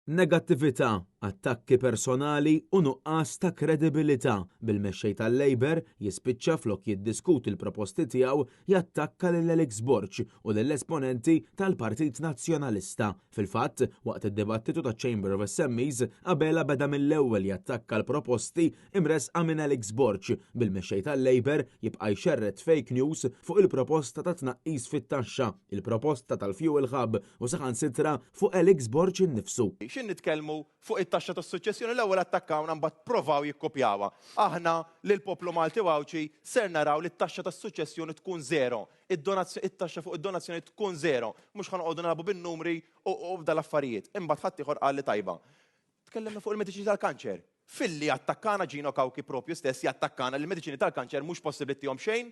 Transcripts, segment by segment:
Negattività, attakki personali u nuqqas ta' kredibilità bil-mexxej tal-Labor jispiċċa flok jiddiskuti l-proposti tiegħu jattakka lil Alex Borg u lill-esponenti tal-Partit Nazzjonalista. Fil-fatt, waqt id-dibattitu ta' Chamber of Assemblies, Abela beda mill-ewwel jattakka l-proposti imresqa minn Alex Borg bil-mexxej tal-Labor jibqa' jxerred fake news fuq il-proposta ta' tnaqqis fit-taxxa, il-proposta tal-Fuel Hub u saħansitra fuq Alex Borg innifsu. Xin nitkellmu fuq it-taxxa tas-suċċessjoni l-ewwel attakkawna mbagħad provaw jikkopjawha. Aħna lil poplu Malti Wawċi ser naraw li t-taxxa tas-suċċessjoni tkun zero. It-taxxa fuq id-donazzjoni tkun zero. Mhux ħanqogħdu nagħbu bin-numri u b'dal affarijiet. Imbagħad ħadd ieħor qal li tajba. Tkellimna fuq il-mediċini tal-kanċer. Filli attakkana Gino Kawki propju stess jattakkana li l-mediċini tal-kanċer mhux possibbli tihom xejn,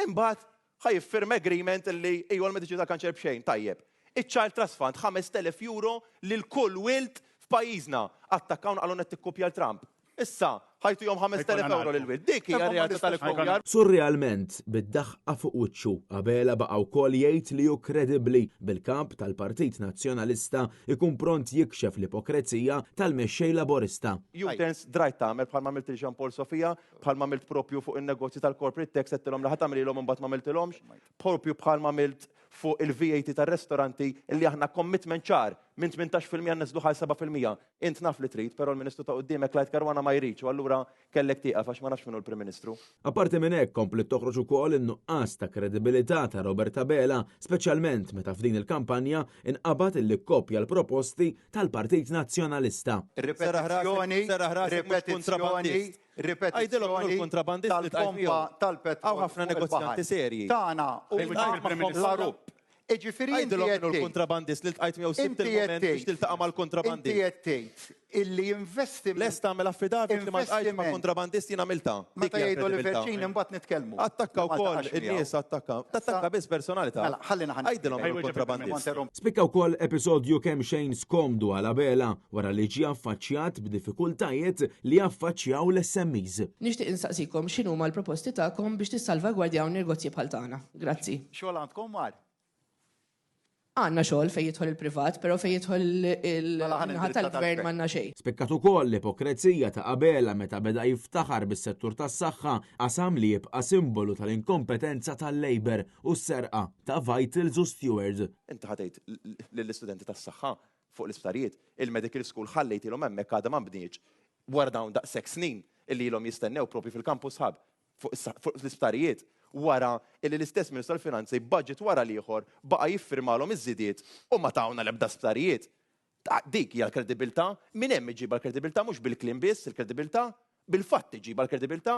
imbagħad ħajiffirm agreement li ejwa l-mediċini tal-kanċer b'xejn tajjeb. Iċ-Child Trust Fund 5,000 euro lil kull wilt f'pajjiżna attakkawna qalhom qed tikkopja l-Trump. Issa ħajtu jom 5,000 euro lil wilt. Dik hija r-realtà tal-ikkopjar. Surrealment, bid-daħqa fuq wiċċu, Abela baqa' wkoll jgħid li hu kredibbli bil-kap tal-Partit Nazzjonalista ikun pront jikxef l-ipokrezija tal-mexxej Laborista. U-turns drajt tagħmel bħalma għamilt il Jean Paul Sofia, bħalma għamilt propju fuq in-negozji tal-corporate tax qedtilhom li ħadd tagħmilhom imbagħad ma għamiltilhomx, propju bħalma għamilt fuq il-VAT tar-restoranti illi aħna commitment ċar minn 18% nniżlu ħal 7%. Int naf li trid, però l-Ministru ta' quddiemek Lajt Karwana ma jridx, u allura kellek tieqaf għax ma nafx minnu l-Prim Ministru. Apparti minn hekk komplet toħroġ ukoll in-nuqqas ta' kredibilità ta' Robert Abela, speċjalment meta f'din il-kampanja inqabad illi kkopja l-proposti tal-Partit Nazzjonalista. Ripetizzjoni tal-pompa tal-petrol. Għaw ħafna negozjanti serji. Tana u l-Arup. Iġifieri l-kontrabandist li l-tqajt miegħu sibt il-moment biex tiltaqa' mal-kontrabandist. Inti qed tgħid illi investi lest tagħmel affidavit li ma tqajtx mal-kontrabandist jien għamilta. Meta jgħidu li verċin imbagħad nitkellmu. Attakka wkoll in-nies tattakka biss personalità. Mela, ħallina Għajdilhom il-kontrabandist. Spikka wkoll episodju kemm xejn skomdu għal Abela wara li ġie affaċċjat b'diffikultajiet li affaċċjaw l-SMEs. Nixtieq insaqsikom x'inhuma l-proposti tagħkom biex tissalvagwardjaw negozji bħal tagħna. Grazzi. Xogħol għandkom mar? Għandna xogħol fejn jidħol il-privat, però fejn jidħol il-ħadd tal-gvern m'għandna xejn. Spikkat ukoll l-ipokrezija ta' Abela meta beda jiftaħar bis-settur tas-saħħa qasam li jibqa' simbolu tal-inkompetenza tal-Labor u s-serqa ta' Vitals u Steward. Inti ħadejt lill-istudenti tas-saħħa fuq l-isptarijiet, il-medical school ħallejtilhom hemmhekk għadha ma nbnietx wara dawn daqshekk snin illi ilhom jistennew propri fil-campus hub fuq l-isptarijiet. Wara illi l-istess Ministru tal-Finanzi budget wara l-ieħor baqa' jiffirmalhom iż-żidiet u ma tawna l-ebda sptarijiet. Dik hija l-kredibilità, minn hemm iġiba l-kredibilità mhux bil-kliem biss, il-kredibilità bil-fatt iġiba l-kredibilità.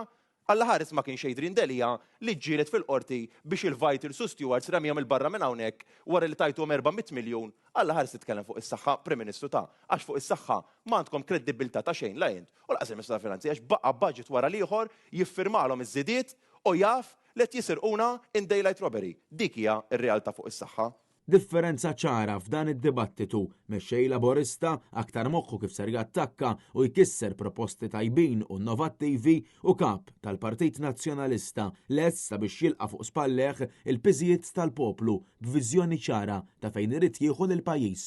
Alla ħares ma kienx Adrian Delia li ġġieled fil-qorti biex il-Vitals u Stewards ramjhom il-barra minn hawnhekk wara li tajtuhom 400 miljun. Alla ħares titkellem fuq is-saħħa Prim Ministru għax fuq is-saħħa m'għandkom kredibilità ta' xejn la int. U laqas il-Ministru tal-Finanzi għax baqa' budget wara l-ieħor jiffirmalhom iż-żidiet u jaf li qed jisirquna in daylight robbery. Dik hija r-realtà fuq is-saħħa. Differenza ċara f'dan id-dibattitu mexxej Laborista aktar moħħu kif ser jattakka u jkisser proposti tajbin u innovattivi u kap tal-Partit Nazzjonalista lest sabiex jilqa' fuq spalleħ il-piżijiet tal-poplu b'viżjoni ċara ta' fejn irid jieħu lill-pajjiż.